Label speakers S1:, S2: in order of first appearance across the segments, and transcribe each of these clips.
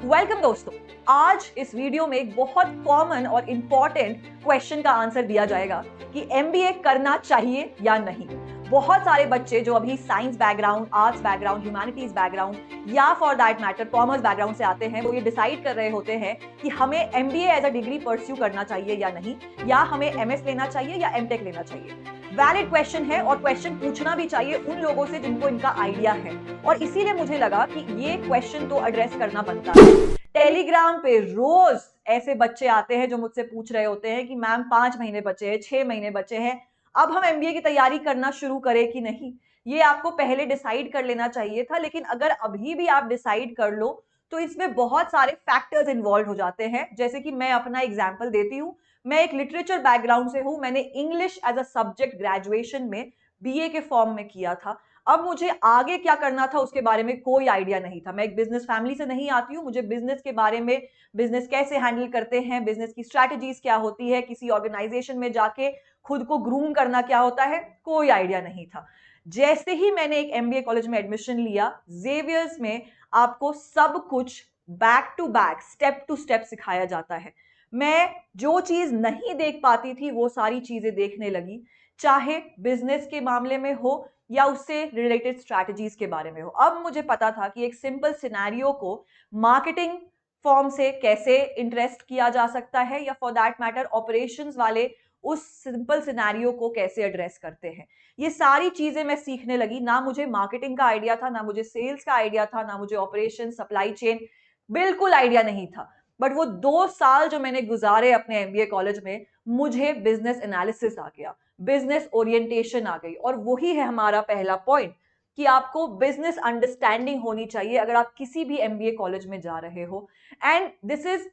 S1: Welcome दोस्तों, आज इस वीडियो में एक बहुत कॉमन और इंपॉर्टेंट क्वेश्चन का आंसर दिया जाएगा कि एमबीए करना चाहिए या नहीं। बहुत सारे बच्चे जो अभी science background, arts background, humanities background या for that matter commerce background से आते हैं, वो ये डिसाइड कर रहे होते हैं कि हमें MBA as a degree pursue करना चाहिए या नहीं, या हमें एमएस लेना चाहिए या एमटेक लेना चाहिए। वैलिड क्वेश्चन है और क्वेश्चन पूछना भी चाहिए उन लोगों से जिनको इनका आइडिया है, और इसीलिए मुझे लगा कि ये क्वेश्चन तो एड्रेस करना बनता है। टेलीग्राम पे रोज ऐसे बच्चे आते हैं जो मुझसे पूछ रहे होते हैं कि मैम 5 महीने बचे हैं, 6 महीने बचे हैं, अब हम एमबीए की तैयारी करना शुरू करें कि नहीं। ये आपको पहले डिसाइड कर लेना चाहिए था, लेकिन अगर अभी भी आप डिसाइड कर लो तो इसमें बहुत सारे फैक्टर्स इन्वॉल्व हो जाते हैं। जैसे कि मैं अपना एग्जांपल देती हूँ। मैं एक लिटरेचर बैकग्राउंड से हूं, मैंने English as a subject graduation में बीए के फॉर्म में किया था। अब मुझे आगे क्या करना था उसके बारे में कोई आइडिया नहीं था। मैं एक बिजनेस फैमिली से नहीं आती हूँ, मुझे बिजनेस के बारे में, बिजनेस कैसे हैंडल करते हैं, बिजनेस की स्ट्रैटेजीज क्या होती है, किसी ऑर्गेनाइजेशन में जाके खुद को ग्रूम करना क्या होता है, कोई आइडिया नहीं था। जैसे ही मैंने एक एमबीए कॉलेज में एडमिशन लिया, जेवियर्स में आपको सब कुछ back to back, step to step सिखाया जाता है। मैं जो चीज नहीं देख पाती थी वो सारी चीजें देखने लगी, चाहे बिजनेस के मामले में हो या उससे रिलेटेड स्ट्रैटेजीज के बारे में हो। अब मुझे पता था कि एक सिंपल सिनेरियो को मार्केटिंग फॉर्म से कैसे इंटरेस्ट किया जा सकता है, या फॉर दैट मैटर ऑपरेशंस वाले उस सिंपल सिनेरियो को कैसे एड्रेस करते हैं। ये सारी चीजें मैं सीखने लगी। ना मुझे मार्केटिंग का आइडिया था, ना मुझे सेल्स का आइडिया था, ना मुझे ऑपरेशन, सप्लाई चेन, बिल्कुल आइडिया नहीं था। बट वो 2 साल जो मैंने गुजारे अपने एमबीए कॉलेज में, मुझे बिजनेस एनालिसिस आ गया, बिजनेस ओरिएंटेशन आ गई। और वही है हमारा पहला पॉइंट कि आपको बिजनेस अंडरस्टैंडिंग होनी चाहिए अगर आप किसी भी एमबीए कॉलेज में जा रहे हो। And this is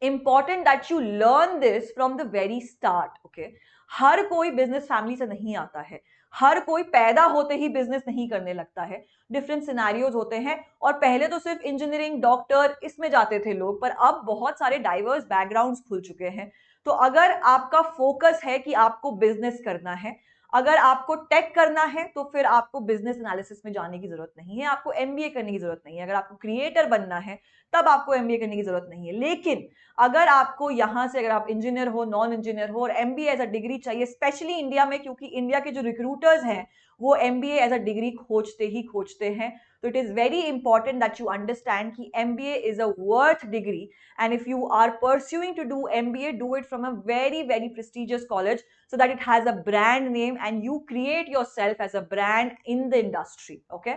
S1: important that you learn this from the very start. Okay, हर कोई बिजनेस फैमिली से नहीं आता है, हर कोई पैदा होते ही बिजनेस नहीं करने लगता है। डिफरेंट सिनेरियोज होते हैं, और पहले तो सिर्फ इंजीनियरिंग, डॉक्टर, इसमें जाते थे लोग, पर अब बहुत सारे डाइवर्स बैकग्राउंड्स खुल चुके हैं। तो अगर आपका फोकस है कि आपको बिजनेस करना है, अगर आपको टेक करना है, तो फिर आपको बिजनेस एनालिसिस में जाने की जरूरत नहीं है, आपको एमबीए करने की जरूरत नहीं है। अगर आपको क्रिएटर बनना है तब आपको एमबीए करने की जरूरत नहीं है। लेकिन अगर आपको यहां से, अगर आप इंजीनियर हो, नॉन इंजीनियर हो, और एमबीए एज अ डिग्री चाहिए, स्पेशली इंडिया में, क्योंकि इंडिया के जो रिक्रूटर्स हैं वो एमबीए एज अ डिग्री खोजते ही खोजते हैं, तो it is very important that you understand कि MBA is a worth degree. And if you are pursuing to do MBA, do it from a very very prestigious college, so that it has a brand name and you create yourself as a brand in the industry. Okay,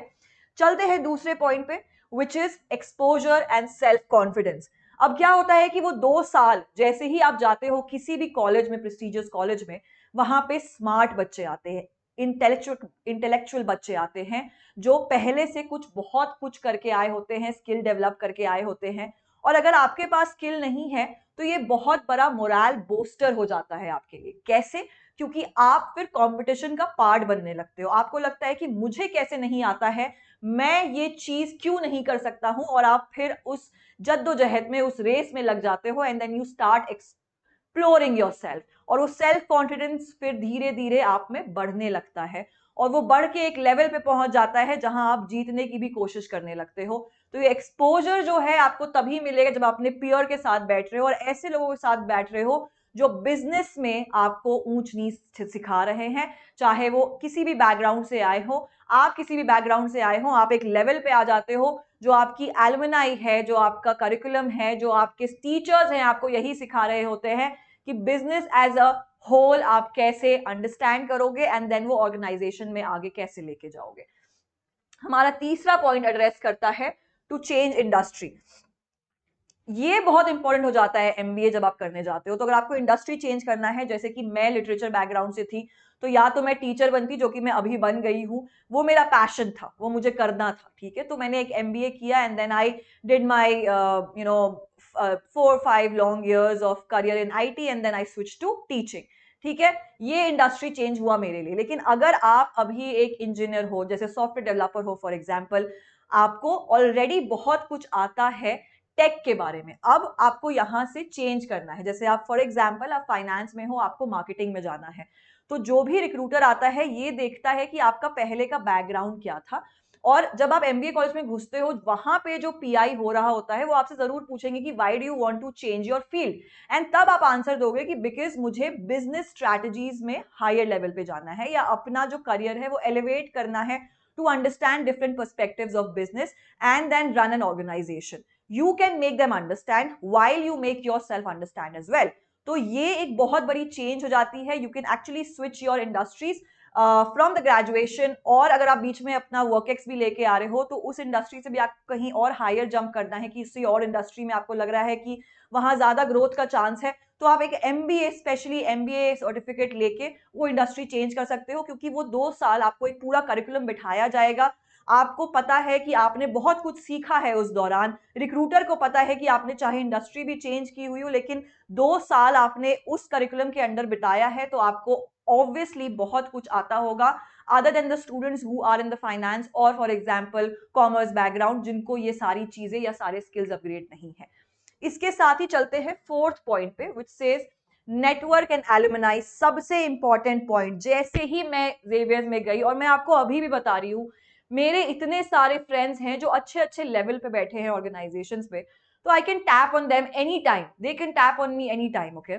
S1: चलते हैं दूसरे point पे, which is exposure and self confidence. अब क्या होता है कि वो 2 साल जैसे ही आप जाते हो किसी भी कॉलेज में, प्रेस्टिजियस कॉलेज में, वहां पे स्मार्ट बच्चे आते हैं, इंटेलेक्चुअल बच्चे आते हैं, जो पहले से कुछ बहुत कुछ करके आए होते हैं, स्किल डेवलप करके आए होते हैं। और अगर आपके पास स्किल नहीं है तो ये बहुत बड़ा मोरल बूस्टर हो जाता है आपके लिए। कैसे? क्योंकि आप फिर कंपटीशन का पार्ट बनने लगते हो। आपको लगता है कि मुझे कैसे नहीं आता है, मैं ये चीज क्यों नहीं कर सकता हूं, और आप फिर उस जद्दोजहद में, उस रेस में लग जाते हो। And then you start exploring yourself, और वो सेल्फ कॉन्फिडेंस फिर धीरे धीरे आप में बढ़ने लगता है, और वो बढ़ के एक लेवल पे पहुंच जाता है जहां आप जीतने की भी कोशिश करने लगते हो। तो ये एक्सपोजर जो है आपको तभी मिलेगा जब आप अपने पीयर के साथ बैठ रहे हो, और ऐसे लोगों के साथ बैठ रहे हो जो बिजनेस में आपको ऊंच नीच सिखा रहे हैं, चाहे वो किसी भी बैकग्राउंड से आए हो। आप किसी भी बैकग्राउंड से आए हो, आप एक लेवल पे आ जाते हो जो आपकी एलुमनाई है, जो आपका करिकुलम है, जो आपके टीचर्स हैं, आपको यही सिखा रहे होते हैं कि बिजनेस एज अ होल आप कैसे अंडरस्टैंड करोगे, एंड देन वो ऑर्गेनाइजेशन में आगे कैसे लेके जाओगे। हमारा तीसरा पॉइंट एड्रेस करता है टू चेंज इंडस्ट्री। ये बहुत इंपॉर्टेंट हो जाता है एमबीए जब आप करने जाते हो। तो अगर आपको इंडस्ट्री चेंज करना है, जैसे कि मैं लिटरेचर बैकग्राउंड से थी, तो या तो मैं टीचर बनती, जो कि मैं अभी बन गई हूँ, वो मेरा पैशन था, वो मुझे करना था, ठीक है। तो मैंने एक एमबीए किया, and then I did my 4-5 long years of career in IT, and then I switch to teaching, ठीक है। ये इंडस्ट्री चेंज हुआ मेरे लिए। लेकिन अगर आप अभी एक इंजीनियर हो, जैसे सॉफ्टवेयर डेवलपर हो फॉर एग्जाम्पल, आपको ऑलरेडी बहुत कुछ आता है टेक के बारे में, अब आपको यहां से चेंज करना है। जैसे आप फॉर एग्जांपल आप फाइनेंस में हो, आपको मार्केटिंग में जाना है, तो जो भी रिक्रूटर आता है ये देखता है कि आपका पहले का बैकग्राउंड क्या था, और जब आप एमबीए कॉलेज में घुसते हो, वहां पे जो पीआई हो रहा होता है वो आपसे जरूर पूछेंगे कि why do you want to change your field, and तब आप आंसर दोगे कि बिकॉज मुझे बिजनेस स्ट्रैटेजीज में हायर लेवल पे जाना है, या अपना जो करियर है वो एलिवेट करना है to understand different perspectives of business and then run an organisation. You can make them understand while you make yourself understand as well. तो ये एक बहुत बड़ी चेंज हो जाती है. You can actually switch your industries from the graduation, और अगर आप बीच में अपना वर्क एक्स भी लेके आ रहे हो तो उस इंडस्ट्री से भी आप कहीं और हायर जंप करना है, कि किसी और इंडस्ट्री में आपको लग रहा है कि वहां ज्यादा ग्रोथ का चांस है, तो आप एक एमबीए, स्पेशली एमबीए सर्टिफिकेट लेके वो इंडस्ट्री चेंज कर सकते हो, क्योंकि वो 2 साल आपको एक पूरा करिकुलम बिठाया जाएगा. आपको पता है कि आपने बहुत कुछ सीखा है उस दौरान. रिक्रूटर को पता है कि आपने चाहे इंडस्ट्री भी चेंज की हुई हो, लेकिन 2 साल आपने उस करिकुलम के अंडर बिताया है, तो आपको ऑब्वियसली बहुत कुछ आता होगा, other than the students who are in the finance और फॉर एग्जांपल कॉमर्स बैकग्राउंड, जिनको ये सारी चीजें या सारे स्किल्स अपग्रेड नहीं है. इसके साथ ही चलते हैं फोर्थ पॉइंट पे, which says network and alumni. सबसे इंपॉर्टेंट पॉइंट. जैसे ही मैं जेवियर्स में गई, और मैं आपको अभी भी बता रही हूँ, मेरे इतने सारे फ्रेंड्स हैं जो अच्छे अच्छे लेवल पे बैठे हैं ऑर्गेनाइजेशंस पे, तो I can tap on them any time, they can tap on me any time. Okay,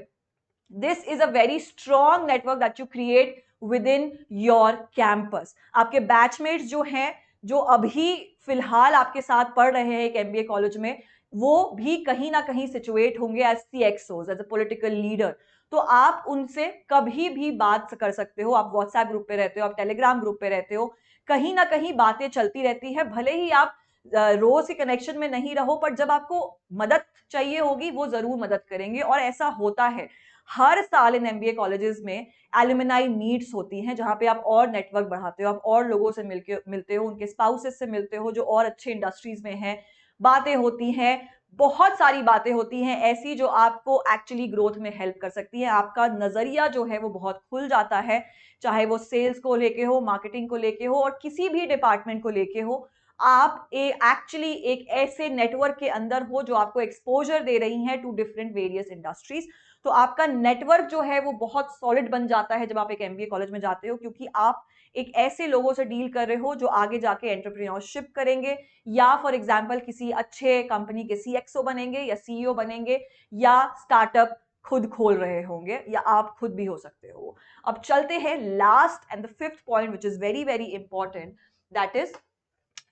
S1: this is a very strong network that you create with in your campus. आपके बैचमेट्स जो हैं, जो अभी फिलहाल आपके साथ पढ़ रहे हैं एक एमबीए कॉलेज में, वो भी कहीं ना कहीं सिचुएट होंगे as CXOs, as a political leader. तो आप उनसे कभी भी बात कर सकते हो. आप व्हाट्सएप ग्रुप पे रहते हो, आप टेलीग्राम ग्रुप पे रहते हो, कहीं ना कहीं बातें चलती रहती है. भले ही आप रोज के कनेक्शन में नहीं रहो, पर जब आपको मदद चाहिए होगी वो जरूर मदद करेंगे. और ऐसा होता है हर साल इन एमबीए कॉलेजेस में एलुमनाई मीट्स होती हैं, जहां पे आप और नेटवर्क बढ़ाते हो, आप और लोगों से मिलते हो, उनके स्पाउसेस से मिलते हो जो और अच्छे इंडस्ट्रीज में हैं. बातें होती हैं, बहुत सारी बातें होती हैं ऐसी जो आपको एक्चुअली ग्रोथ में हेल्प कर सकती है. आपका नजरिया जो है वो बहुत खुल जाता है, चाहे वो सेल्स को लेके हो, मार्केटिंग को लेके हो, और किसी भी डिपार्टमेंट को लेके हो. आप एक्चुअली एक ऐसे नेटवर्क के अंदर हो जो आपको एक्सपोजर दे रही हैं टू डिफरेंट वेरियस इंडस्ट्रीज. तो आपका नेटवर्क जो है वो बहुत सॉलिड बन जाता है जब आप एक एमबीए कॉलेज में जाते हो, क्योंकि आप एक ऐसे लोगों से डील कर रहे हो जो आगे जाके एंटरप्रेन्योरशिप करेंगे, या फॉर एग्जांपल किसी अच्छे कंपनी के सीएक्सओ बनेंगे या सीईओ बनेंगे, या स्टार्टअप खुद खोल रहे होंगे, या आप खुद भी हो सकते हो. अब चलते हैं last and the fifth point, which is very very important, that is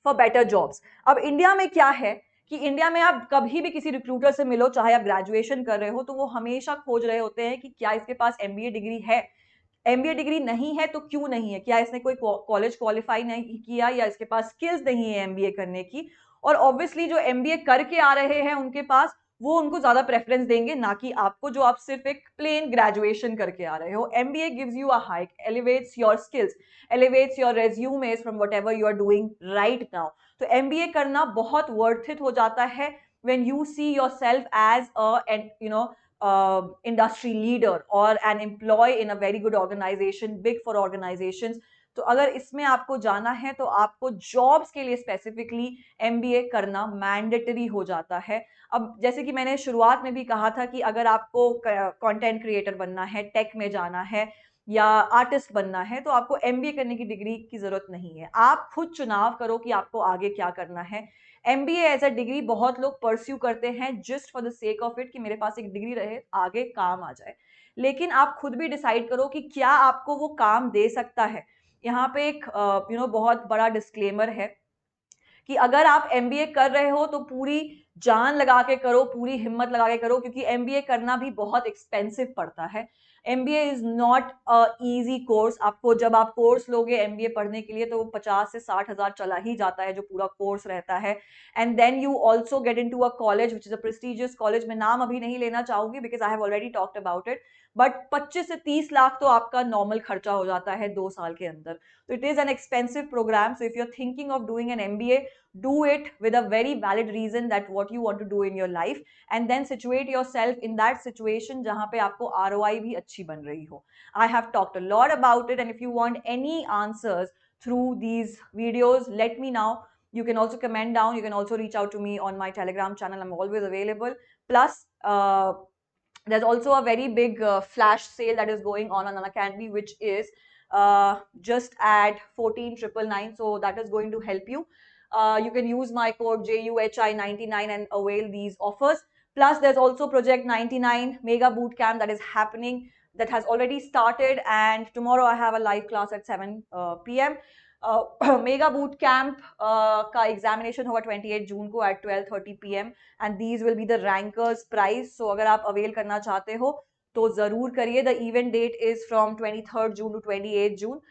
S1: for better jobs. अब इंडिया में क्या है कि इंडिया में आप कभी भी किसी रिक्रूटर से मिलो, चाहे आप ग्रेजुएशन कर रहे हो, तो वो हमेशा खोज रहे होते हैं कि क्या इसके पास एमबीए डिग्री है. एमबीए डिग्री नहीं है तो क्यों नहीं है, क्या इसने कोई कॉलेज क्वालिफाई नहीं किया, या इसके पास स्किल्स नहीं है एमबीए करने की. और ऑब्वियसली जो एमबीए करके आ रहे हैं उनके पास, वो उनको ज्यादा प्रेफरेंस देंगे, ना कि आपको जो आप सिर्फ एक प्लेन ग्रेजुएशन करके आ रहे हो. MBA gives you a hike, elevates your skills, elevates your resumes from whatever you are doing right now. तो एमबीए करना बहुत वर्थ इट हो जाता है when you see yourself as a industry leader or an employee in a very good organization, big four organizations. तो अगर इसमें आपको जाना है तो आपको जॉब्स के लिए स्पेसिफिकली एमबीए करना मैंडेटरी हो जाता है. अब जैसे कि मैंने शुरुआत में भी कहा था कि अगर आपको कंटेंट क्रिएटर बनना है, टेक में जाना है, या आर्टिस्ट बनना है, तो आपको एमबीए करने की डिग्री की जरूरत नहीं है. आप खुद चुनाव करो कि आपको आगे क्या करना है. एमबीए एज अ डिग्री बहुत लोग परस्यू करते हैं just for the sake of it, कि मेरे पास एक डिग्री रहे, आगे काम आ जाए. लेकिन आप खुद भी डिसाइड करो कि क्या आपको वो काम दे सकता है. यहाँ पे एक बहुत बड़ा डिस्क्लेमर है कि अगर आप एमबीए कर रहे हो तो पूरी जान लगा के करो, पूरी हिम्मत लगा के करो, क्योंकि एमबीए करना भी बहुत एक्सपेंसिव पड़ता है. MBA is not a easy course. आपको जब आप कोर्स लोगे एमबीए पढ़ने के लिए तो 50 से 60 हजार चला ही जाता है जो पूरा कोर्स रहता है. And then you also get into a college which is a prestigious college. मैं नाम अभी नहीं लेना चाहूंगी because I have already talked about it, but 25 से 30 लाख तो आपका नॉर्मल खर्चा हो जाता है 2 साल के अंदर. तो it is an expensive programme. So if you are thinking of doing an MBA, do it with a very valid reason that what you want to do in your life, and then situate yourself in that situation जहां पे आपको ROI भी अच्छी बन रही हो. I have talked a lot about it, and if you want any answers through these videos, let me know. You can also comment down. You can also reach out to me on my Telegram channel. I'm always available. Plus, there's also a very big flash sale that is going on Unacademy, which is just add 14,999, so that is going to help you. You can use my code JUHI99 and avail these offers. Plus, there's also Project 99 Mega Bootcamp that is happening, that has already started, and tomorrow I have a live class at 7 p.m. Mega boot camp का examination होगा 28 जून को at 12:30 PM, and these will be the rankers prize. So अगर आप avail करना चाहते हो तो जरूर करिए. The event date is from 23 June to 28 June.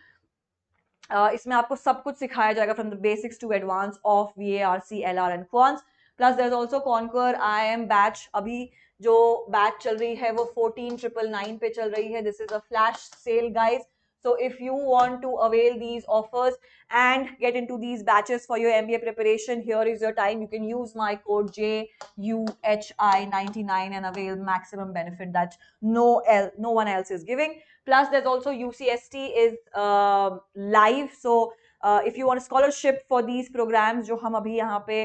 S1: इसमें आपको सब कुछ सिखाया जाएगा from the basics to advance of VARC, LR and quants. Plus there is also conquer IIM batch. अभी जो बैच चल रही है वो 14,999 पे चल रही है. This is a flash sale guys. So if you want to avail these offers and get into these batches for your MBA preparation, here is your time. You can use my code JUHI99 and avail maximum benefit that no one else is giving. Plus, there's also UCST is live. So if you want a scholarship for these programs जो हम अभी यहाँ पे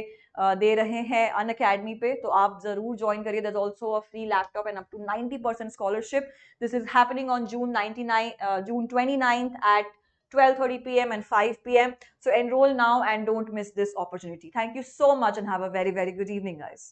S1: दे रहे हैं Unacademy पे, तो आप जरूर ज्वाइन करिए. there's also a free laptop and up to 90% scholarship. This is happening on June 29th at 12:30 PM and 5 PM. So enroll now and don't miss this opportunity. Thank you so much and have a very, very good evening, guys.